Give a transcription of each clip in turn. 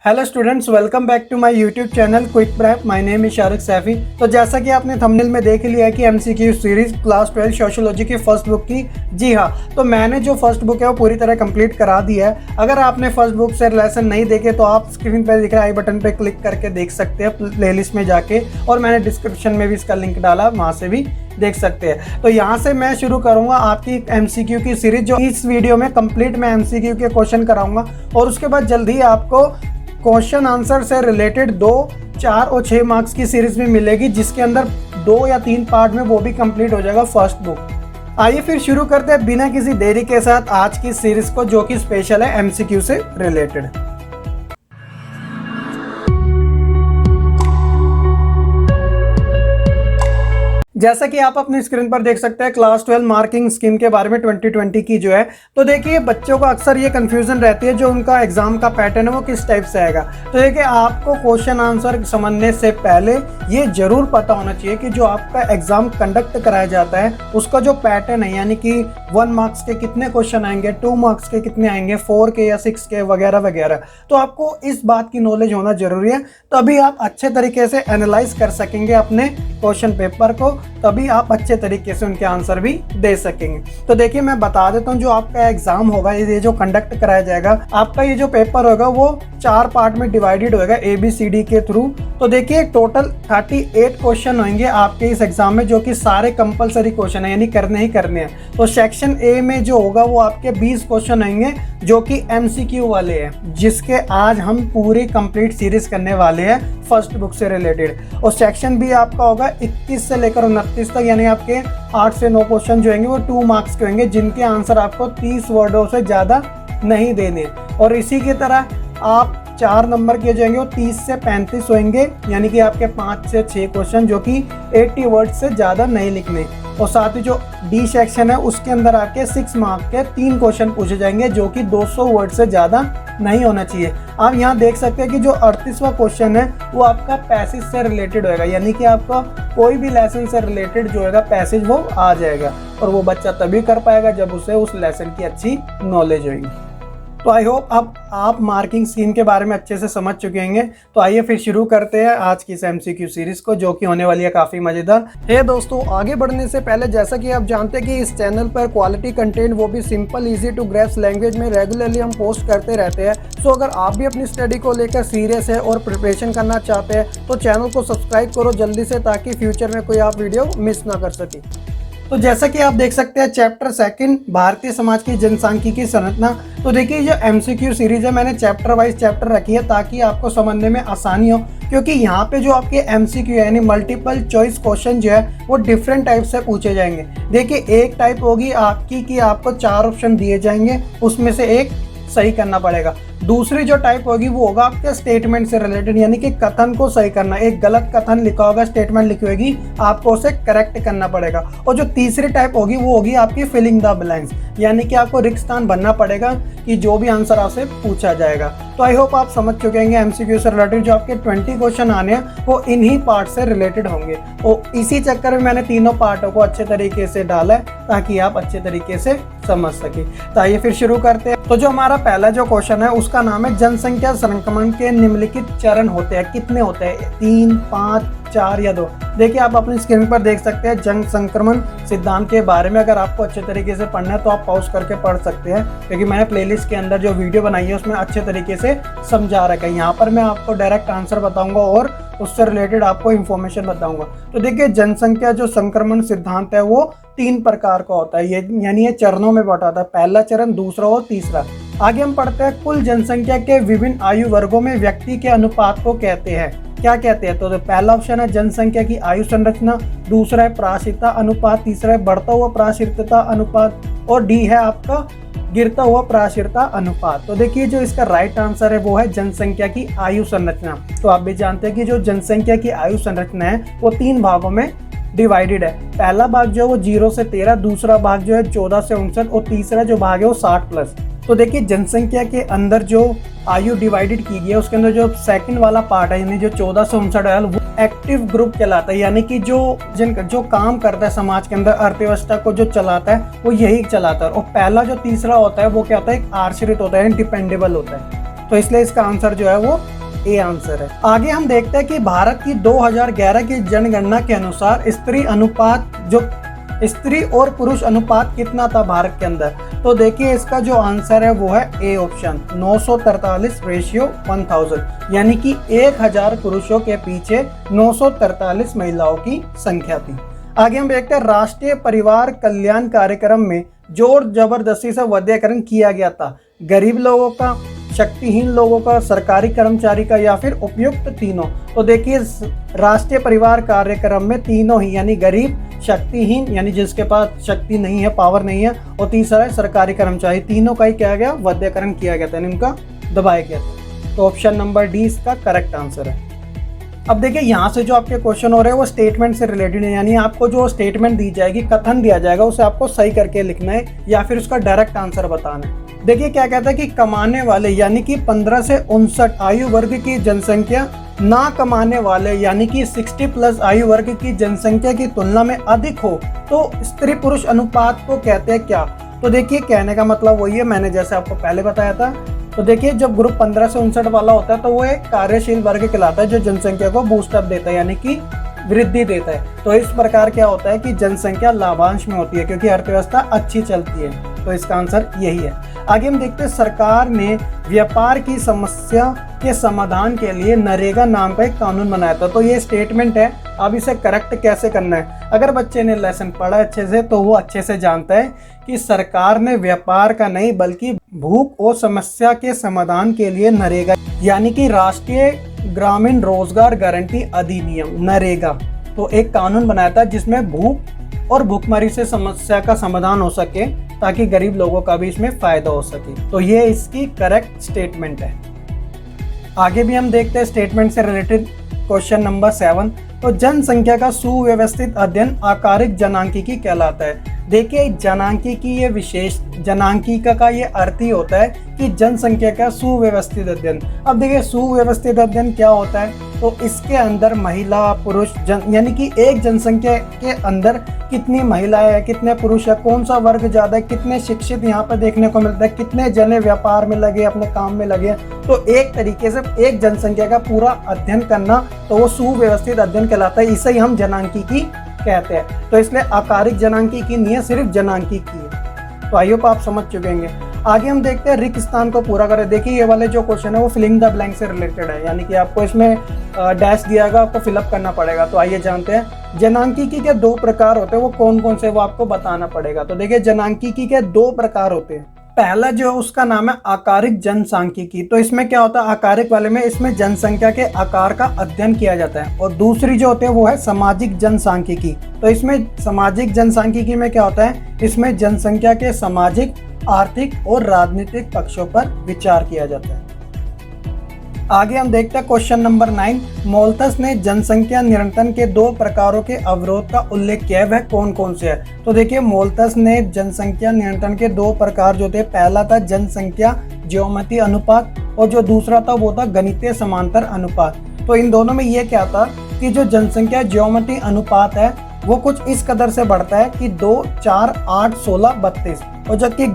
Hello students, welcome back to my YouTube channel Quick Prep. My name is Shariq Saifi. तो जैसा कि आपने thumbnail में देख लिया है कि एमसीक्यू सीरीज क्लास 12 सोशियोलॉजी की फर्स्ट बुक की। जी हाँ, तो मैंने जो फर्स्ट बुक है वो पूरी तरह कंप्लीट करा दी है। अगर आपने फर्स्ट बुक से लेसन नहीं देखे तो आप स्क्रीन पर दिख रहे आई बटन पर क्लिक करके देख सकते हैं प्लेलिस्ट में जाके, और मैंने डिस्क्रिप्शन में भी इसका लिंक डाला, वहाँ से भी देख सकते हैं। तो यहाँ से मैं शुरू करूंगा आपकी एमसीक्यू की सीरीज, जो इस वीडियो में कंप्लीट मैं एमसीक्यू के क्वेश्चन कराऊंगा, और उसके बाद जल्दी आपको क्वेश्चन आंसर से रिलेटेड 2, 4 और 6 मार्क्स की सीरीज भी मिलेगी, जिसके अंदर 2 या 3 पार्ट में वो भी कंप्लीट हो जाएगा फर्स्ट बुक। आइए फिर शुरू करते हैं बिना किसी देरी के साथ आज की सीरीज को, जो कि स्पेशल है एमसीक्यू से रिलेटेड। जैसा कि आप अपनी स्क्रीन पर देख सकते हैं क्लास 12 मार्किंग स्कीम के बारे में 2020 की जो है। तो देखिए, बच्चों को अक्सर ये कंफ्यूजन रहती है जो उनका एग्जाम का पैटर्न है वो किस टाइप से आएगा। तो देखिए, आपको क्वेश्चन आंसर समझने से पहले ये जरूर पता होना चाहिए कि जो आपका एग्जाम कंडक्ट कराया जाता है उसका जो पैटर्न है, यानी कि 1 मार्क्स के कितने क्वेश्चन आएंगे, 2 मार्क्स के कितने आएंगे, 4 के या 6 के वगैरह वगैरह। तो आपको इस बात की नॉलेज होना जरूरी है, तभी आप अच्छे तरीके से एनालाइज कर सकेंगे अपने क्वेश्चन पेपर को, तभी आप अच्छे तरीके से उनके आंसर भी दे सकेंगे। तो देखिए, मैं बता देता हूँ जो आपका एग्जाम होगा, ये जो कंडक्ट कराया जाएगा, आपका ये जो पेपर होगा वो 4 पार्ट में डिवाइडेड होगा ABCD के थ्रू। तो देखिए, टोटल 38 क्वेश्चन होंगे आपके इस एग्जाम में, जो कि सारे कंपलसरी क्वेश्चन है, यानी करने ही करने हैं। तो सेक्शन A में जो होगा वो आपके 20 क्वेश्चन होंगे जो कि MCQ वाले हैं, जिसके आज हम पूरी कंप्लीट सीरीज करने वाले हैं फर्स्ट बुक से रिलेटेड। और सेक्शन B आपका होगा 21 से लेकर 29 तक, यानी आपके 8 से 9 क्वेश्चन जो होंगे वो 2 मार्क्स के होंगे, जिनके आंसर आपको 30 वर्डों से ज़्यादा नहीं देने। और इसी की तरह आप 4 नंबर के जो होंगे वो 30 से 35 होंगे, यानी कि आपके 5 से 6 क्वेश्चन जो कि 80 वर्ड से ज़्यादा नहीं लिखने। और साथ ही जो D सेक्शन है उसके अंदर आपके 6 मार्क के 3 क्वेश्चन पूछे जाएंगे, जो कि 200 वर्ड से ज़्यादा नहीं होना चाहिए। आप यहाँ देख सकते हैं कि जो 38वां क्वेश्चन है वो आपका पैसेज से रिलेटेड होएगा, यानी कि आपका कोई भी लेसन से रिलेटेड जो होगा पैसेज वो आ जाएगा, और वो बच्चा तभी कर पाएगा जब उसे उस लेसन की अच्छी नॉलेज होगी। तो आई होप अब आप मार्किंग स्कीम के बारे में अच्छे से समझ चुके होंगे। तो आइए फिर शुरू करते हैं आज की इस MCQ सीरीज को, जो कि होने वाली है काफ़ी मज़ेदार। हे दोस्तों, आगे बढ़ने से पहले जैसा कि आप जानते हैं कि इस चैनल पर क्वालिटी कंटेंट, वो भी simple easy to grasp language में रेगुलरली हम पोस्ट करते रहते हैं। सो अगर आप भी अपनी स्टडी को लेकर सीरियस है और प्रिपरेशन करना चाहते हैं तो चैनल को सब्सक्राइब करो जल्दी से, ताकि फ्यूचर में कोई आप वीडियो मिस ना कर सके। तो जैसा कि आप देख सकते हैं चैप्टर 2 भारतीय समाज की जनसांख्यिकी संरचना। तो देखिए, ये MCQ सीरीज है, मैंने चैप्टर वाइज चैप्टर रखी है ताकि आपको समझने में आसानी हो, क्योंकि यहाँ पे जो आपके MCQ यानी मल्टीपल चॉइस क्वेश्चन जो है वो डिफरेंट टाइप से पूछे जाएंगे। देखिए, एक टाइप होगी आपकी कि आपको 4 ऑप्शन दिए जाएंगे, उसमें से एक सही करना पड़ेगा। दूसरी जो टाइप होगी वो होगा आपके स्टेटमेंट से रिलेटेड, यानी कि कथन को सही करना। एक गलत कथन लिखा होगा, स्टेटमेंट लिखी होगी, आपको उसे करेक्ट करना पड़ेगा। और जो तीसरी टाइप होगी वो होगी आपकी फिलिंग द ब्लैंक्स, यानी कि आपको रिक्तस्थान भरना पड़ेगा कि जो भी आंसर आपसे पूछा जाएगा। तो आई होप आप समझ चुके होंगे MCQ से रिलेटेड जो आपके 20 क्वेश्चन आने हैं वो इन्हीं पार्ट से रिलेटेड होंगे। और इसी चक्कर में मैंने तीनों पार्टों को अच्छे तरीके से डाला है ताकि आप अच्छे तरीके से समझ सके। तो आइए फिर शुरू करते हैं। तो जो हमारा पहला जो क्वेश्चन है उसका नाम है जनसंख्या संक्रमण के निम्नलिखित चरण होते हैं। कितने होते हैं? 3, 5, 4 या 2? देखिए, आप अपनी स्क्रीन पर देख सकते हैं जन संक्रमण सिद्धांत के बारे में। अगर आपको अच्छे तरीके से पढ़ना है तो आप पॉज करके पढ़ सकते हैं, क्योंकि मैंने प्लेलिस्ट के अंदर जो वीडियो बनाई है उसमें अच्छे तरीके से समझा रखा है। यहाँ पर मैं आपको डायरेक्ट आंसर बताऊंगा और उससे रिलेटेड आपको इन्फॉर्मेशन बताऊंगा। तो देखिए, जनसंख्या जो संक्रमण सिद्धांत है वो 3 प्रकार का होता है, ये यानी ये चरणों में बटा होता है। पहला चरण, दूसरा और तीसरा। आगे हम पढ़ते हैं कुल जनसंख्या के विभिन्न आयु वर्गों में व्यक्ति के अनुपात को कहते हैं। क्या कहते हैं? तो पहला ऑप्शन है जनसंख्या की आयु संरचना, दूसरा है प्रायश्चिता अनुपात, तीसरा है बढ़ता हुआ प्रायश्चिता अनुपात, और D है आपका गिरता हुआ प्रायश्चिता अनुपात। तो देखिए, जो इसका राइट आंसर है वो है जनसंख्या की आयु संरचना। तो आप भी जानते हैं कि जो जनसंख्या की आयु संरचना है वो 3 भागों में डिवाइडेड है। पहला भाग जो है वो 0 से 13, दूसरा भाग जो है 14 से 59, और तीसरा जो भाग है वो 60+। तो देखिए, जनसंख्या के अंदर जो आयु डिवाइडेड की गई है उसके अंदर जो सेकंड वाला पार्ट है, यानी जो 14 से 59 है, वो एक्टिव ग्रुप कहलाता है, यानी कि जो काम करता है समाज के अंदर, अर्थव्यवस्था को जो चलाता है वो यही चलाता है। और पहला जो तीसरा होता है वो क्या होता है? एक आश्रित होता है, डिपेंडेबल होता है। तो इसलिए इसका आंसर जो है वो ए आंसर है। आगे हम देखते हैं कि भारत की 2011 की जनगणना के अनुसार स्त्री और पुरुष अनुपात कितना था भारत के अंदर। तो देखिए इसका जो आंसर है वो है ए ऑप्शन 943:1000, यानी कि 1000 पुरुषों के पीछे 943 महिलाओं की संख्या थी। आगे हम देखते हैं राष्ट्रीय परिवार कल्याण कार्यक्रम में जोर जबरदस्ती से वर्गीकरण किया गया था, गरीब लोगों का, शक्तिहीन लोगों का, सरकारी कर्मचारी का या फिर उपयुक्त तीनों। तो देखिए राष्ट्रीय परिवार कार्यक्रम में तीनों ही, यानी गरीब, शक्तिहीन यानी जिसके पास शक्ति नहीं है, पावर नहीं है, और तीसरा है सरकारी कर्मचारी, तीनों का ही किया गया वर्गीकरण किया गया था, यानी उनका दबाया गया था। तो ऑप्शन नंबर डी इसका करेक्ट आंसर है। अब देखिए यहाँ से जो आपके क्वेश्चन हो रहे हैं वो स्टेटमेंट से रिलेटेड है, यानी आपको जो स्टेटमेंट दी जाएगी, कथन दिया जाएगा, उसे आपको सही करके लिखना है या फिर उसका डायरेक्ट आंसर बताना है। देखिए क्या कहता है कि कमाने वाले यानी कि 15 से 59 आयु वर्ग की जनसंख्या ना कमाने वाले यानी कि 60+ आयु वर्ग की जनसंख्या की तुलना में अधिक हो तो स्त्री पुरुष अनुपात को कहते हैं क्या। तो देखिए कहने का मतलब वही है, मैंने जैसे आपको पहले बताया था। तो देखिए जब ग्रुप 15 से 59 वाला होता है तो वो एक कार्यशील वर्ग कहलाता है जो जनसंख्या को बूस्टअप देता है, यानी कि वृद्धि देता है। तो इस प्रकार क्या होता है कि जनसंख्या लाभांश में होती है क्योंकि अर्थव्यवस्था अच्छी चलती है। तो इसका आंसर यही है। आगे हम देखते हैं सरकार ने व्यापार की समस्या के समाधान के लिए नरेगा नाम का एक कानून बनाया था। तो ये स्टेटमेंट है, अब इसे करेक्ट कैसे करना है। अगर बच्चे ने लेसन पढ़ा अच्छे से तो वो अच्छे से जानता है कि सरकार ने व्यापार का नहीं बल्कि भूख और समस्या के समाधान के लिए नरेगा यानी कि राष्ट्रीय ग्रामीण रोजगार गारंटी अधिनियम नरेगा तो एक कानून बनाया था जिसमें भूख और भूखमरी से समस्या का समाधान हो सके ताकि गरीब लोगों का भी इसमें फायदा हो सके। तो ये इसकी करेक्ट स्टेटमेंट है। आगे भी हम देखते हैं स्टेटमेंट से रिलेटेड क्वेश्चन नंबर 7। तो जनसंख्या का सुव्यवस्थित अध्ययन आकारिक जनांकीकी कहलाता है। देखिए जनांकीकी ये विशेष जनांकीका का ये अर्थ ही होता है कि जनसंख्या का सुव्यवस्थित अध्ययन। अब देखिए सुव्यवस्थित अध्ययन क्या होता है, तो इसके अंदर महिला पुरुष यानी कि एक जनसंख्या के अंदर कितनी महिलाएं हैं, कितने पुरुष है, कौन सा वर्ग ज्यादा है, कितने शिक्षित यहाँ पर देखने को मिलता है, कितने जने व्यापार में लगे, अपने काम में लगे। तो एक तरीके से एक जनसंख्या का पूरा अध्ययन करना तो वो सुव्यवस्थित अध्ययन कहलाता है, इसे ही हम जनांकीकी कहते हैं। तो इसलिए आकारिक जनांकीकी नहीं है, सिर्फ जनांकीकी है। तो आई होप आप समझ चुके होंगे। आगे हम देखते हैं रिक्त स्थान को पूरा करें। देखिए ये वाले जो क्वेश्चन है वो फिलिंग द ब्लैंक से रिलेटेड है, यानी कि आपको इसमें डैश दिया गया, आपको फिलअप करना पड़ेगा। तो आइए जानते हैं जनांकीकी के 2 प्रकार होते हैं, वो कौन कौन से वो आपको बताना पड़ेगा। तो देखिए जनांकीकी के 2 प्रकार होते हैं। पहला जो है उसका नाम है आकारिक जनसांख्यिकी। तो इसमें क्या होता है, आकारिक वाले में इसमें जनसंख्या के आकार का अध्ययन किया जाता है। और दूसरी जो होती है वो है सामाजिक जनसांख्यिकी। तो इसमें सामाजिक जनसांख्यिकी में क्या होता है, इसमें जनसंख्या के सामाजिक, आर्थिक और राजनीतिक पक्षों पर विचार किया जाता है। आगे हम देखते हैं क्वेश्चन नंबर 9। मोल्थस ने जनसंख्या नियंत्रण के 2 प्रकारों के अवरोध का उल्लेख किया है, वह कौन कौन से है। तो देखिए मोल्थस ने जनसंख्या नियंत्रण के 2 प्रकार जो थे, पहला था जनसंख्या ज्योमेट्री अनुपात और जो दूसरा था वो था गणितीय समांतर अनुपात। तो इन दोनों में ये क्या था कि जो जनसंख्या ज्योमेट्री अनुपात है वो कुछ इस कदर से बढ़ता है कि 2, 4, 8, 16, 32, और जबकि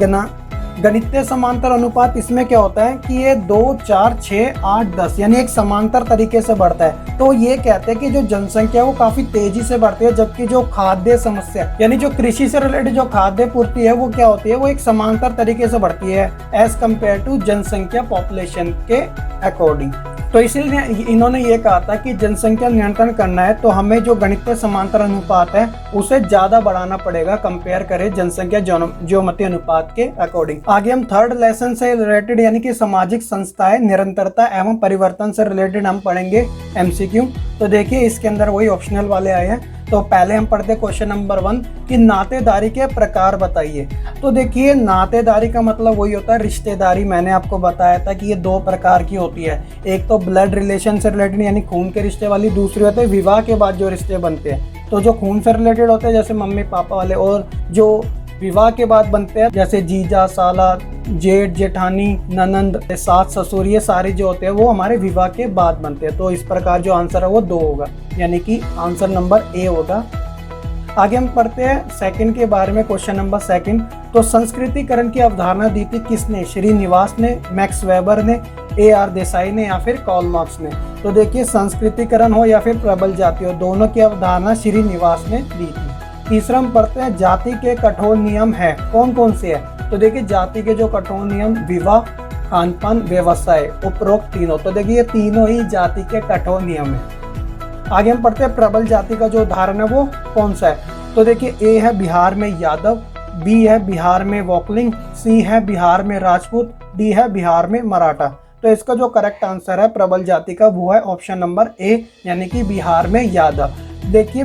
गणितीय समांतर अनुपात इसमें क्या होता है कि ये 2, 4, 6, 8, 10 यानी एक समांतर तरीके से बढ़ता है। तो ये कहते हैं कि जो जनसंख्या है वो काफी तेजी से बढ़ती है, जबकि जो खाद्य समस्या यानी जो कृषि से रिलेटेड जो खाद्य पूर्ति है वो क्या होती है, वो एक समांतर तरीके से बढ़ती है एज कम्पेयर टू जनसंख्या पॉपुलेशन के अकॉर्डिंग। तो इसीलिए इन्होंने ये कहा था कि जनसंख्या नियंत्रण करना है तो हमें जो गणितीय समांतर अनुपात है उसे ज्यादा बढ़ाना पड़ेगा कंपेयर करें जनसंख्या ज्योमेट्री अनुपात के अकॉर्डिंग। आगे हम 3rd लेसन से रिलेटेड यानी कि सामाजिक संस्थाएं, निरंतरता एवं परिवर्तन से रिलेटेड हम पढ़ेंगे MCQ। तो देखिए इसके अंदर वही ऑप्शनल वाले आए हैं। तो पहले हम पढ़ते क्वेश्चन नंबर 1 कि नातेदारी के प्रकार बताइए। तो देखिए नातेदारी का मतलब वही होता है रिश्तेदारी। मैंने आपको बताया था कि ये 2 प्रकार की होती है, एक तो ब्लड रिलेशन से रिलेटेड यानी खून के रिश्ते वाली, दूसरी होते हैं विवाह के बाद जो रिश्ते बनते हैं। तो जो खून से रिलेटेड होते हैं जैसे मम्मी पापा वाले, और जो विवाह के बाद बनते हैं जैसे जीजा, साला, जेठ, जेठानी, ननंद, सास, ससुर, ये सारे जो होते हैं वो हमारे विवाह के बाद बनते हैं। तो इस प्रकार जो आंसर है वो 2 होगा, यानी कि आंसर नंबर ए होगा। आगे हम पढ़ते हैं सेकंड के बारे में, क्वेश्चन नंबर 2। तो संस्कृतिकरण की अवधारणा दी थी किसने, श्रीनिवास ने, मैक्स वेबर ने, AR देसाई ने या फिर कार्ल मार्क्स ने। तो देखिए संस्कृतिकरण हो या फिर प्रबल जाति हो, दोनों की अवधारणा श्रीनिवास ने दी थी। तीसरा हम पढ़ते हैं जाति के कठोर नियम है, कौन कौन से है। तो देखिए जाति के जो कठोर नियम, विवाह, खानपान, व्यवसाय, उपरोक्त तीनों। तो देखिए ये तीनों ही जाति के कठोर नियम है। आगे हम पढ़ते हैं प्रबल जाति का जो उदाहरण है वो कौन सा है। तो देखिए ए है बिहार में यादव, बी है बिहार में वोकलिंग, सी है बिहार में राजपूत, डी है बिहार में मराठा। तो इसका जो करेक्ट आंसर है प्रबल जाति का वो है ऑप्शन नंबर ए, यानी कि बिहार में यादव। देखिए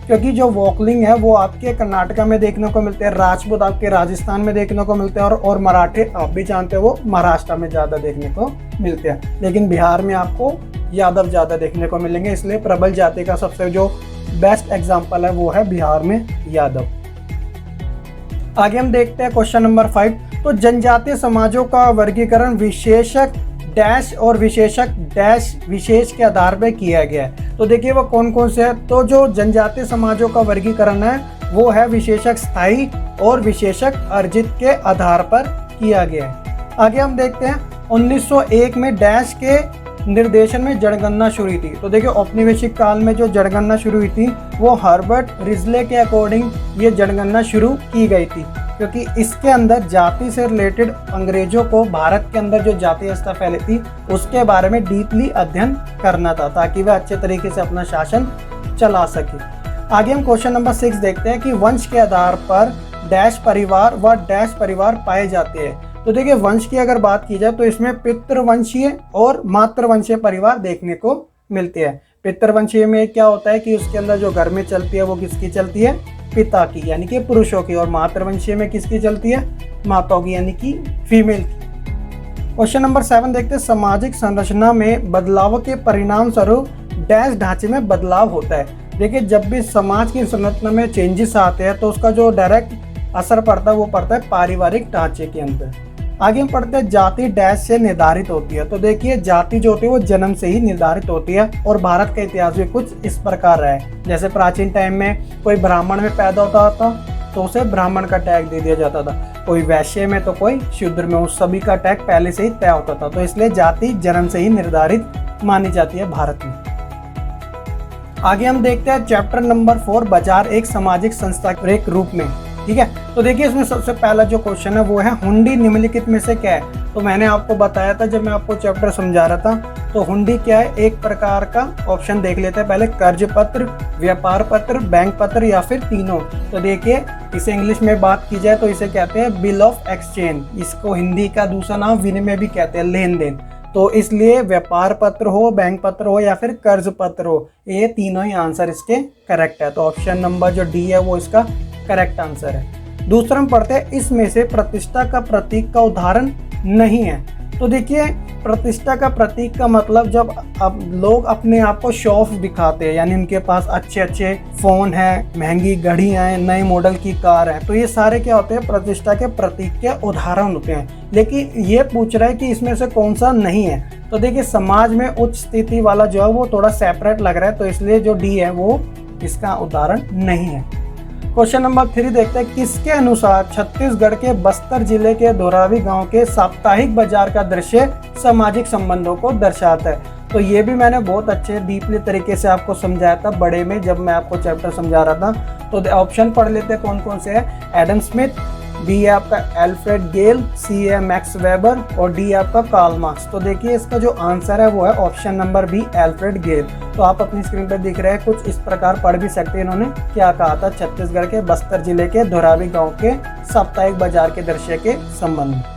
क्योंकि जो वोकलिंग है वो आपके कर्नाटका में देखने को मिलते हैं, राजपूत आपके राजस्थान में देखने को मिलते हैं, और मराठे आप भी जानते हो वो महाराष्ट्र में ज़्यादा देखने को मिलते हैं, लेकिन बिहार में आपको यादव ज़्यादा देखने को मिलेंगे। इसलिए प्रबल जाति का सबसे जो बेस्ट एग्जाम्पल है वो है बिहार में यादव। आगे हम देखते हैं क्वेश्चन नंबर 5। तो जनजातीय समाजों का वर्गीकरण विशेषक डैश और विशेषक डैश विशेष के आधार पर किया गया है। तो देखिए वो कौन कौन से हैं। तो जो जनजातीय समाजों का वर्गीकरण है वो है विशेषक स्थायी और विशेषक अर्जित के आधार पर किया गया है। आगे हम देखते हैं 1901 में डैश के निर्देशन में जनगणना शुरू हुई थी। तो देखिए औपनिवेशिक काल में जो जनगणना शुरू हुई थी वो हर्बर्ट रिजले के अकॉर्डिंग ये जनगणना शुरू की गई थी, क्योंकि इसके अंदर जाति से रिलेटेड अंग्रेजों को भारत के अंदर जो जाति व्यवस्था फैली थी उसके बारे में डीपली अध्ययन करना था, ताकि वह अच्छे तरीके से अपना शासन चला सके। आगे हम क्वेश्चन नंबर 6 देखते हैं कि वंश के आधार पर डैश परिवार व डैश परिवार पाए जाते हैं। तो देखिए वंश की अगर बात की जाए तो इसमें पितृवंशीय और मातृवंशीय परिवार देखने को मिलते हैं। पितृवंशीय में क्या होता है कि उसके अंदर जो घर में चलती है वो किसकी चलती है, पिता की यानी कि पुरुषों की, और मातृवंशीय में किसकी चलती है, माताओं की यानी कि फीमेल की। क्वेश्चन नंबर 7 देखते हैं सामाजिक संरचना में बदलाव के परिणाम स्वरूप डैश ढांचे में बदलाव होता है। देखिए जब भी समाज की संरचना में चेंजेस आते हैं तो उसका जो डायरेक्ट असर पड़ता है वो पड़ता है पारिवारिक ढांचे के अंदर। आगे हम पढ़ते हैं जाति डैश से निर्धारित होती है। तो देखिए जाति जो होती है वो जन्म से ही निर्धारित होती है, और भारत का इतिहास भी कुछ इस प्रकार रहा है। जैसे प्राचीन टाइम में कोई ब्राह्मण में पैदा होता था तो उसे ब्राह्मण का टैग दे दिया जाता था, कोई वैश्य में तो कोई शूद्र में, उस सभी का टैग पहले से ही तय होता था। तो इसलिए जाति जन्म से ही निर्धारित मानी जाती है भारत में। आगे हम देखते हैं चैप्टर नंबर 4 बाजार एक सामाजिक संस्था के एक रूप में। ठीक है, तो देखिए इसमें सबसे पहला जो क्वेश्चन है वो है हुंडी निम्नलिखित में से क्या है। तो मैंने आपको बताया था जब मैं आपको चैप्टर समझा रहा था, तो हुंडी क्या है, एक प्रकार का ऑप्शन देख लेते हैं पहले, कर्ज पत्र, व्यापार पत्र, बैंक पत्र या फिर तीनों। तो देखिए इसे इंग्लिश में बात की जाए तो इसे कहते हैं बिल ऑफ एक्सचेंज, इसको हिंदी का दूसरा नाम विनिमय भी कहते हैं, लेन देन। तो इसलिए व्यापार पत्र हो, बैंक पत्र हो या फिर कर्ज पत्र हो, ये तीनों ही आंसर इसके करेक्ट है। तो ऑप्शन नंबर जो डी है वो इसका करेक्ट आंसर है। दूसरा हम पढ़ते हैं इसमें से प्रतिष्ठा का प्रतीक का उदाहरण नहीं है। तो देखिए प्रतिष्ठा का प्रतीक का मतलब जब अब लोग अपने आप को शो ऑफ दिखाते हैं, यानी उनके पास अच्छे अच्छे फोन हैं, महंगी घड़ियां हैं, नए मॉडल की कार है, तो ये सारे क्या होते हैं, प्रतिष्ठा के प्रतीक के उदाहरण होते हैं। लेकिन ये पूछ रहा है कि इसमें से कौन सा नहीं है। तो देखिए समाज में उच्च स्थिति वाला जो है वो थोड़ा सेपरेट लग रहा है, तो इसलिए जो डी है वो इसका उदाहरण नहीं है। क्वेश्चन नंबर 3 देखते हैं किसके अनुसार छत्तीसगढ़ के बस्तर जिले के धोरावी गांव के साप्ताहिक बाजार का दृश्य सामाजिक संबंधों को दर्शाता है। तो ये भी मैंने बहुत अच्छे डीपली तरीके से आपको समझाया था बड़े में, जब मैं आपको चैप्टर समझा रहा था। तो ऑप्शन पढ़ लेते हैं कौन कौन से है। एडम स्मिथ, बी है आपका एल्फ्रेड गेल, सी है मैक्स वेबर और डी है आपका कार्ल मार्क्स। तो देखिए इसका जो आंसर है वो है ऑप्शन नंबर बी एल्फ्रेड गेल। तो आप अपनी स्क्रीन पर दिख रहे हैं, कुछ इस प्रकार पढ़ भी सकते हैं इन्होंने क्या कहा था छत्तीसगढ़ के बस्तर जिले के धोरावी गांव के साप्ताहिक बाजार के दृश्य के संबंध में।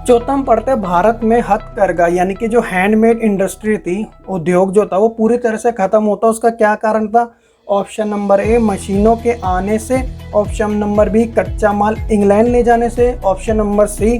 चौथा हम पढ़ते हैं भारत में हथकरघा यानी कि जो हैंडमेड इंडस्ट्री थी, उद्योग जो था वो पूरी तरह से खत्म होता, उसका क्या कारण था। ऑप्शन नंबर ए मशीनों के आने से, ऑप्शन नंबर बी कच्चा माल इंग्लैंड ले जाने से, ऑप्शन नंबर सी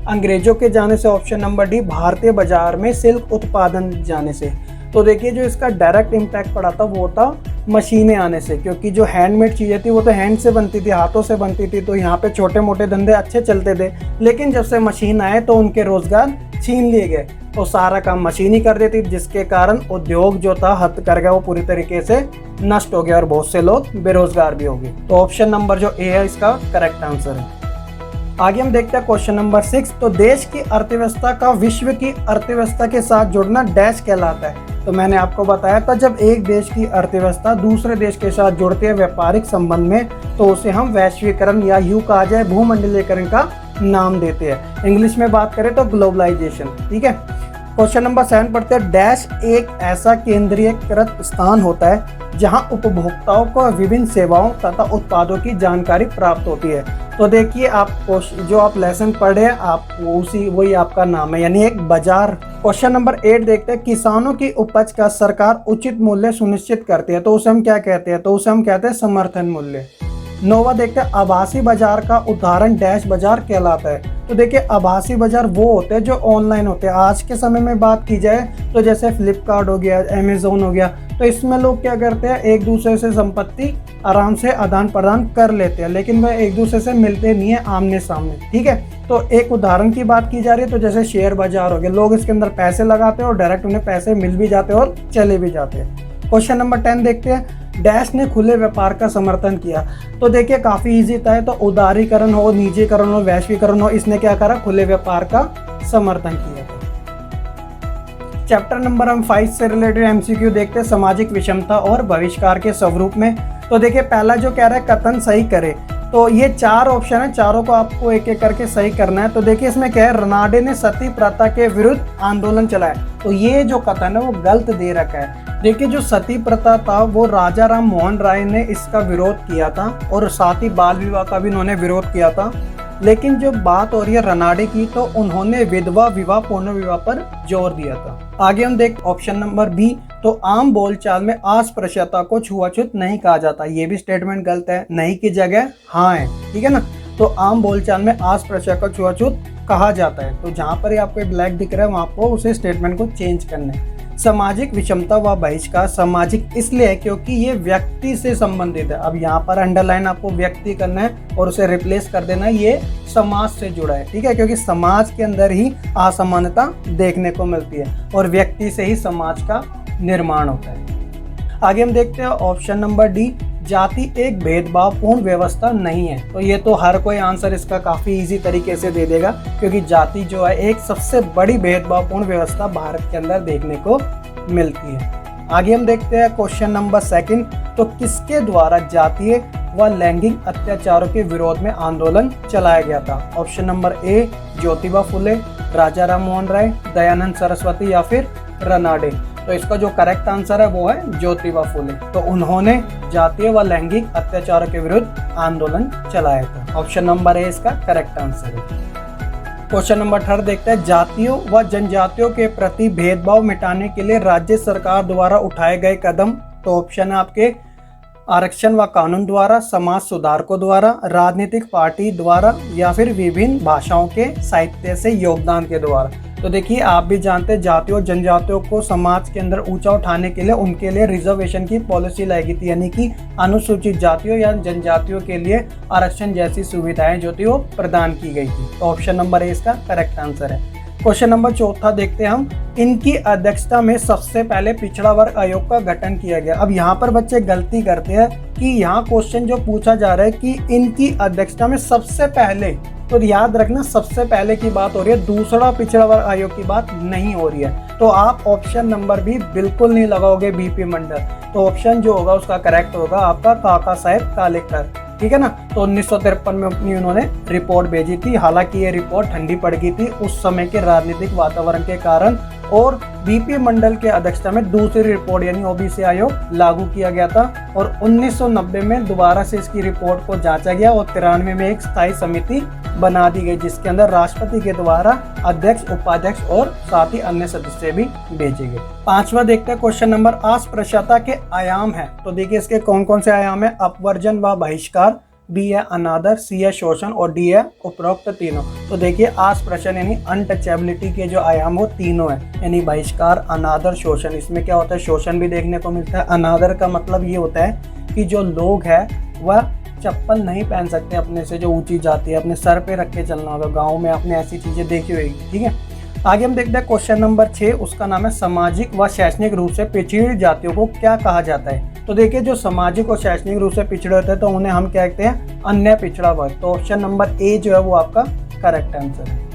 अंग्रेजों के जाने से, ऑप्शन नंबर डी भारतीय बाजार में सिल्क उत्पादन जाने से। तो देखिए जो इसका डायरेक्ट इम्पैक्ट पड़ा था वो था मशीनें आने से, क्योंकि जो हैंडमेड चीज़ें थी वो तो हैंड से बनती थी, हाथों से बनती थी, तो यहाँ पे छोटे मोटे धंधे अच्छे चलते थे। लेकिन जब से मशीन आए तो उनके रोजगार छीन लिए गए, तो सारा काम मशीन ही कर देती, जिसके कारण उद्योग जो था हथकरघा वो पूरी तरीके से नष्ट हो गया और बहुत से लोग बेरोजगार भी हो गए। तो ऑप्शन नंबर जो ए है इसका करेक्ट आंसर है। आगे हम देखते हैं क्वेश्चन नंबर 6। तो देश की अर्थव्यवस्था का विश्व की अर्थव्यवस्था के साथ जुड़ना डैश कहलाता है। तो मैंने आपको बताया था जब एक देश की अर्थव्यवस्था दूसरे देश के साथ जुड़ती है व्यापारिक संबंध में, तो उसे हम वैश्वीकरण या यूं कहा जाए भूमंडलीकरण का नाम देते हैं। इंग्लिश में बात करें तो ग्लोबलाइजेशन। ठीक है। क्वेश्चन नंबर 7 पढ़ते हैं। डैश एक ऐसा केंद्रीयकृत स्थान होता है जहां उपभोक्ताओं को विभिन्न सेवाओं तथा उत्पादों की जानकारी प्राप्त होती है। तो देखिए आप जो आप लेसन पढ़े आप वही आपका नाम है, यानी एक बाजार। क्वेश्चन नंबर 8 देखते हैं। किसानों की उपज का सरकार उचित मूल्य सुनिश्चित करती है, तो उसे हम क्या कहते हैं? तो उसे हम कहते हैं समर्थन मूल्य। 9वां देखते हैं। आभासी बाजार का उदाहरण डैश बाजार कहलाता है। तो देखिए आभासी बाजार वो होते हैं जो ऑनलाइन होते हैं। आज के समय में बात की जाए तो जैसे फ्लिपकार्ट हो गया, अमेजोन हो गया, तो इसमें लोग क्या करते हैं, एक दूसरे से संपत्ति आराम से आदान प्रदान कर लेते हैं, लेकिन वह एक दूसरे से मिलते नहीं है आमने सामने। ठीक है। तो एक उदाहरण की बात की जा रही है, तो जैसे शेयर बाजार हो गया, लोग इसके अंदर पैसे लगाते हैं और डायरेक्ट उन्हें पैसे मिल भी जाते हैं और चले भी जाते हैं। क्वेश्चन नंबर 10 देखते हैं। डैश ने खुले व्यापार का समर्थन किया। तो देखिए काफी इजी था, है तो उदारीकरण हो, निजीकरण हो, वैश्वीकरण हो, इसने क्या करा? खुले व्यापार का समर्थन किया था। चैप्टर नंबर हम 5 से रिलेटेड एमसीक्यू देखते हैं, सामाजिक विषमता और बहिष्कार के स्वरूप में। तो देखिए पहला जो कह रहा है कथन सही करे, तो ये 4 ऑप्शन है, चारों को आपको एक एक करके सही करना है। तो देखिए इसमें क्या है, रनाडे ने सती प्रथा के विरुद्ध आंदोलन चलाया। तो ये जो कथन है वो गलत दे रखा है। देखिए जो सती प्रथा था वो राजा राम मोहन राय ने इसका विरोध किया था और साथ ही बाल विवाह का भी उन्होंने विरोध किया था। लेकिन जो बात हो रही है रनाडे की, तो उन्होंने विधवा विवाह पुनर्विवाह पर जोर दिया था। आगे हम देख ऑप्शन नंबर बी। तो आम बोलचाल में अस्पृश्यता को छुआछूत नहीं कहा जाता। ये भी स्टेटमेंट गलत है, नहीं की जगह हाँ है। ठीक है ना। तो आम बोलचाल में अस्पृश्यता को छुआछूत कहा जाता है। तो जहां पर आपको ब्लैक दिख रहा है वहां पर उसे स्टेटमेंट को चेंज करना है। सामाजिक विषमता व बहिष्कार सामाजिक इसलिए है क्योंकि ये व्यक्ति से संबंधित है। अब यहाँ पर अंडरलाइन आपको व्यक्ति करना है और उसे रिप्लेस कर देना है, ये समाज से जुड़ा है। ठीक है। क्योंकि समाज के अंदर ही असमानता देखने को मिलती है और व्यक्ति से ही समाज का निर्माण होता है। आगे हम देखते हैं ऑप्शन नंबर डी। जाति एक भेदभावपूर्ण व्यवस्था नहीं है। तो ये तो हर कोई आंसर इसका काफी इजी तरीके से दे देगा, क्योंकि जाति जो है एक सबसे बड़ी भेदभावपूर्ण व्यवस्था भारत के अंदर देखने को मिलती है। आगे हम देखते हैं क्वेश्चन नंबर 2। तो किसके द्वारा जातीय व लैंगिक अत्याचारों के विरोध में आंदोलन चलाया गया था? Option number A Jyotiba Phule, राजा राम मोहन राय, दयानंद सरस्वती या फिर रनाडे। तो इसका जो करेक्ट आंसर है वो है ज्योतिबा फुले। तो उन्होंने जातीय व लैंगिक अत्याचारों के विरुद्ध आंदोलन चलाया था। ऑप्शन नंबर ए इसका करेक्ट आंसर है। क्वेश्चन नंबर 18 देखते हैं। जातियों व जनजातियों के प्रति भेदभाव मिटाने के लिए राज्य सरकार द्वारा उठाए गए कदम। तो ऑप्शन है आपके आरक्षण व कानून द्वारा, समाज सुधारकों द्वारा, राजनीतिक पार्टी द्वारा या फिर विभिन्न भाषाओं के साहित्य से योगदान के द्वारा। तो देखिए आप भी जानते हैं जातियों और जनजातियों को समाज के अंदर ऊंचा उठाने के लिए उनके लिए रिजर्वेशन की पॉलिसी लाई गई थी, यानी कि अनुसूचित जातियों या जनजातियों के लिए आरक्षण जैसी सुविधाएं जो थी वो प्रदान की गई थी। तो ऑप्शन नंबर ए इसका करेक्ट आंसर है। क्वेश्चन नंबर 4 देखते हैं हम। इनकी अध्यक्षता में सबसे पहले पिछड़ा वर्ग आयोग का गठन किया गया। अब यहाँ पर बच्चे गलती करते हैं कि यहाँ क्वेश्चन जो पूछा जा रहा है कि इनकी अध्यक्षता में सबसे पहले, तो याद रखना सबसे पहले की बात हो रही है, दूसरा पिछड़ा वर्ग आयोग की बात नहीं हो रही है। तो आप ऑप्शन नंबर भी बिल्कुल नहीं लगाओगे बीपी मंडल। तो ऑप्शन जो होगा उसका करेक्ट होगा आपका काका साहेब कालेकर। ठीक है ना। तो 1953 में अपनी उन्होंने रिपोर्ट भेजी थी। हालांकि ये रिपोर्ट ठंडी पड़ गई थी उस समय के राजनीतिक वातावरण के कारण, और बीपी मंडल के अध्यक्षता में दूसरी रिपोर्ट यानी ओबीसी आयोग लागू किया गया था। और 1990 में दोबारा से इसकी रिपोर्ट को जांचा गया और 93 में एक स्थायी समिति बना दी गई, जिसके अंदर राष्ट्रपति के द्वारा अध्यक्ष, उपाध्यक्ष और साथ ही अन्य सदस्य भी भेजे गए। 5वां देखते हैं क्वेश्चन नंबर। अस्पृश्यता के आयाम है। तो देखिए इसके कौन कौन से आयाम है? अपवर्जन व बहिष्कार, बी है अनादर, सी है शोषण और डी है उपरोक्त तीनों। तो देखिए अस्पृश्यता यानी अनटचेबिलिटी के जो आयाम वो तीनों है, यानी बहिष्कार, अनादर, शोषण। इसमें क्या होता है, शोषण भी देखने को मिलता है। अनादर का मतलब ये होता है कि जो लोग है वह चप्पल नहीं पहन सकते अपने से जो ऊंची जाती है, अपने सर पे रख के चलना होगा। गाँव में आपने ऐसी चीजें देखी होगी। ठीक है। आगे हम देखते हैं क्वेश्चन नंबर 6, उसका नाम है सामाजिक व शैक्षणिक रूप से पिछड़ी जातियों को क्या कहा जाता है। तो देखिए जो सामाजिक और शैक्षणिक रूप से पिछड़े होते हैं तो उन्हें हम क्या कहते हैं, अन्य पिछड़ा वर्ग। तो ऑप्शन नंबर ए जो है वो आपका करेक्ट आंसर है।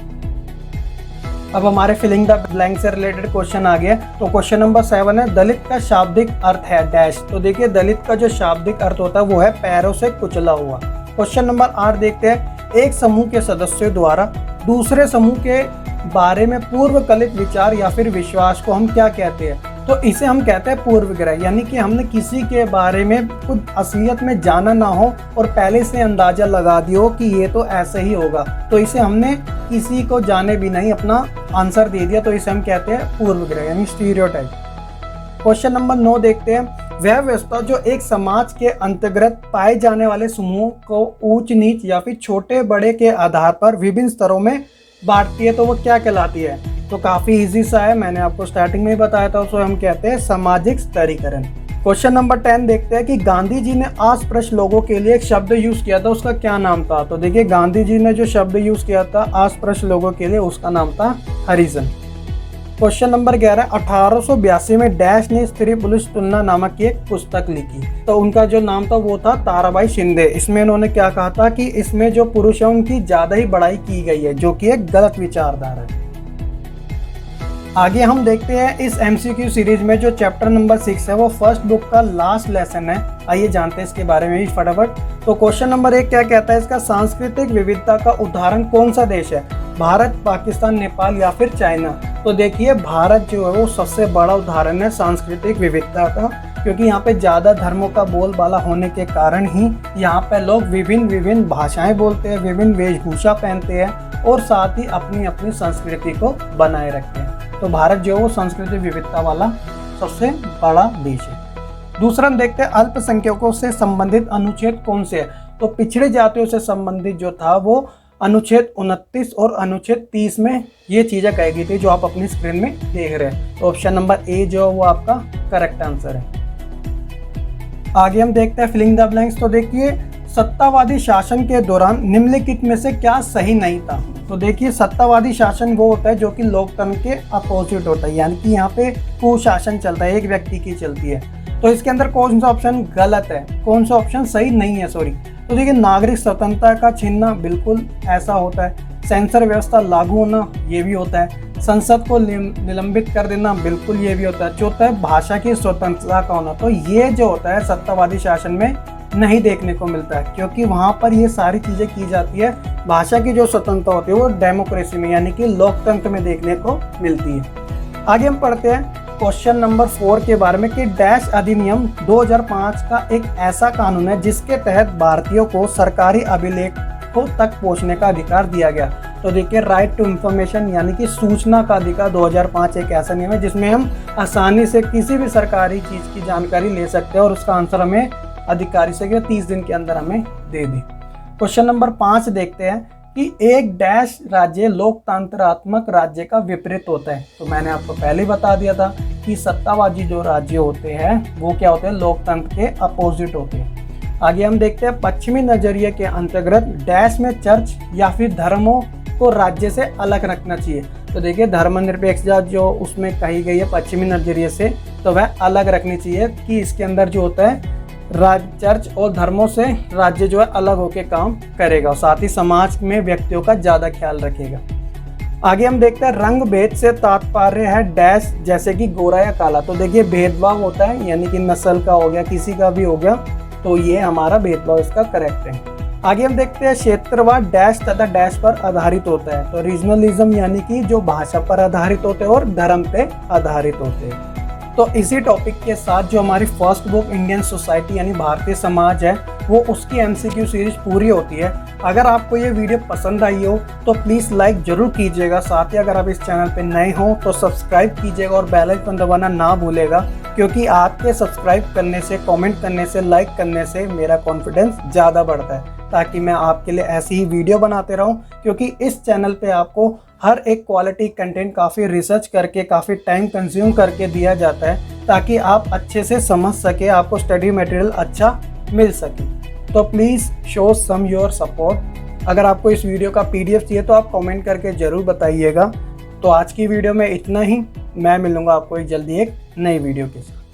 अब हमारे फिलिंग द ब्लैंक से रिलेटेड क्वेश्चन आ गया। तो क्वेश्चन नंबर 7 है, दलित का शाब्दिक अर्थ है डैश। तो देखिए दलित का जो शाब्दिक अर्थ होता है वो है पैरों से कुचला हुआ। क्वेश्चन नंबर 8 देखते हैं, एक समूह के सदस्यों द्वारा दूसरे समूह के बारे में पूर्व कल्पित विचार या फिर विश्वास को हम क्या कहते हैं। तो इसे हम कहते हैं पूर्वग्रह, यानी कि हमने किसी के बारे में कुछ असलियत में जाना ना हो और पहले से अंदाजा लगा दिया हो कि ये तो ऐसे ही होगा, तो इसे हमने किसी को जाने भी नहीं अपना आंसर दे दिया, तो इसे हम कहते हैं पूर्वग्रह यानी स्टीरियोटाइप। क्वेश्चन नंबर 9 देखते हैं, वह व्यवस्था जो एक समाज के अंतर्गत पाए जाने वाले समूह को ऊंच नीच या फिर छोटे बड़े के आधार पर विभिन्न स्तरों में बांटती है, तो वो क्या कहलाती है। तो काफी इजी सा है, मैंने आपको स्टार्टिंग में ही बताया था, उसको हम कहते हैं सामाजिक स्तरीकरण। क्वेश्चन नंबर 10 देखते हैं कि गांधी जी ने अस्पृश्य लोगों के लिए एक शब्द यूज किया था, उसका क्या नाम था। तो देखिए गांधी जी ने जो शब्द यूज किया था अस्पृश्य लोगों के लिए, उसका नाम था हरिजन। क्वेश्चन नंबर 11, 1882 में डैश ने स्त्री पुरुष तुलना नामक की एक पुस्तक लिखी। तो उनका जो नाम था वो था ताराबाई शिंदे। इसमें उन्होंने क्या कहा था कि इसमें जो पुरुष है उनकी ज्यादा ही बड़ाई की गई है, जो कि एक गलत विचारधारा है। आगे हम देखते हैं इस MCQ सीरीज में जो चैप्टर नंबर 6 है वो फर्स्ट बुक का लास्ट लेसन है। आइए जानते हैं इसके बारे में भी फटाफट। तो क्वेश्चन नंबर 1 क्या कहता है, इसका सांस्कृतिक विविधता का उदाहरण कौन सा देश है, भारत, पाकिस्तान, नेपाल या फिर चाइना। तो देखिए भारत जो है वो सबसे बड़ा उदाहरण है सांस्कृतिक विविधता का, क्योंकि यहाँ पे ज़्यादा धर्मों का बोलबाला होने के कारण ही यहाँ पे लोग विभिन्न भाषाएं बोलते हैं, विभिन्न वेशभूषा पहनते हैं और साथ ही अपनी अपनी संस्कृति को बनाए रखते हैं। तो भारत जो है वो सांस्कृतिक विविधता वाला सबसे बड़ा देश है। दूसरा हम देखते हैं अल्पसंख्यकों से संबंधित अनुच्छेद कौन से है। तो पिछड़े जातियों से संबंधित जो था वो अनुच्छेद 29 और अनुच्छेद 30 में ये चीजें कही गई थी जो आप अपनी स्क्रीन में देख रहे हैं। तो ऑप्शन नंबर ए जो है वो आपका करेक्ट आंसर है। आगे हम देखते हैं फिलिंग द ब्लैंक्स। तो देखिए सत्तावादी शासन के दौरान निम्नलिखित में से क्या सही नहीं था। तो देखिए सत्तावादी शासन वो होता है जो कि लोकतंत्र के अपोजिट होता है, यानी कि यहाँ पे कुशासन चलता है, एक व्यक्ति की चलती है। तो इसके अंदर कौन सा ऑप्शन गलत है, कौन सा ऑप्शन सही नहीं है, सॉरी। तो देखिए नागरिक स्वतंत्रता का छीनना बिल्कुल ऐसा होता है, सेंसर व्यवस्था लागू होना ये भी होता है, संसद को निलंबित कर देना बिल्कुल ये भी होता है। चौथा है भाषा की स्वतंत्रता का होना। तो ये जो होता है सत्तावादी शासन में नहीं देखने को मिलता है, क्योंकि वहाँ पर ये सारी चीज़ें की जाती है। भाषा की जो स्वतंत्रता होती है वो डेमोक्रेसी में यानी कि लोकतंत्र में देखने को मिलती है। आगे हम पढ़ते हैं क्वेश्चन नंबर 4 के बारे में कि डैश अधिनियम 2005 का एक ऐसा कानून है जिसके तहत भारतीयों को सरकारी अभिलेखों तक पहुंचने का अधिकार दिया गया। तो देखिए राइट टू इंफॉर्मेशन यानी कि सूचना का अधिकार 2005 एक ऐसा नियम है जिसमें हम आसानी से किसी भी सरकारी चीज़ की जानकारी ले सकते हैं और उसका आंसर हमें अधिकारी से 30 दिन के अंदर हमें दे दी। क्वेश्चन नंबर 5 देखते हैं कि एक डैश राज्य लोकतंत्रात्मक राज्य का विपरीत होता है। तो मैंने आपको पहले ही बता दिया था कि सत्तावादी जो राज्य होते हैं वो क्या होते हैं, लोकतंत्र के अपोजिट होते हैं। आगे हम देखते हैं पश्चिमी नजरिए के अंतर्गत डैश में चर्च या फिर धर्मों को राज्य से अलग रखना चाहिए। तो देखिए धर्मनिरपेक्षता जो उसमें कही गई है पश्चिमी नजरिए से, तो वह अलग रखनी चाहिए कि इसके अंदर जो होता है चर्च और धर्मों से राज्य जो है अलग होकर काम करेगा और साथ ही समाज में व्यक्तियों का ज़्यादा ख्याल रखेगा। आगे हम देखते हैं रंग भेद से तात्पर्य है डैश जैसे कि गोरा या काला। तो देखिए भेदभाव होता है यानी कि नस्ल का हो गया, किसी का भी हो गया, तो ये हमारा भेदभाव इसका करेक्ट है। आगे हम देखते हैं क्षेत्रवाद डैश तथा डैश पर आधारित होता है। तो रीजनलिज्म यानी कि जो भाषा पर आधारित होते हैं और धर्म पे आधारित होते हैं। तो इसी टॉपिक के साथ जो हमारी फर्स्ट बुक इंडियन सोसाइटी यानी भारतीय समाज है वो उसकी MCQ सीरीज पूरी होती है। अगर आपको ये वीडियो पसंद आई हो तो प्लीज़ लाइक ज़रूर कीजिएगा। साथ ही अगर आप इस चैनल पे नए हो तो सब्सक्राइब कीजिएगा और बेल आइकन दबाना ना भूलेगा, क्योंकि आपके सब्सक्राइब करने से, कमेंट करने से, लाइक करने से मेरा कॉन्फिडेंस ज़्यादा बढ़ता है, ताकि मैं आपके लिए ऐसी ही वीडियो बनाते रहूं। क्योंकि इस चैनल पे आपको हर एक क्वालिटी कंटेंट काफ़ी रिसर्च करके, काफ़ी टाइम कंज्यूम करके दिया जाता है ताकि आप अच्छे से समझ सके, आपको स्टडी मटेरियल अच्छा मिल सके। तो please show some your support. अगर आपको इस वीडियो का PDF चाहिए तो आप कमेंट करके ज़रूर बताइएगा। तो आज की वीडियो में इतना ही। मैं मिलूंगा आपको जल्दी एक नई वीडियो के साथ।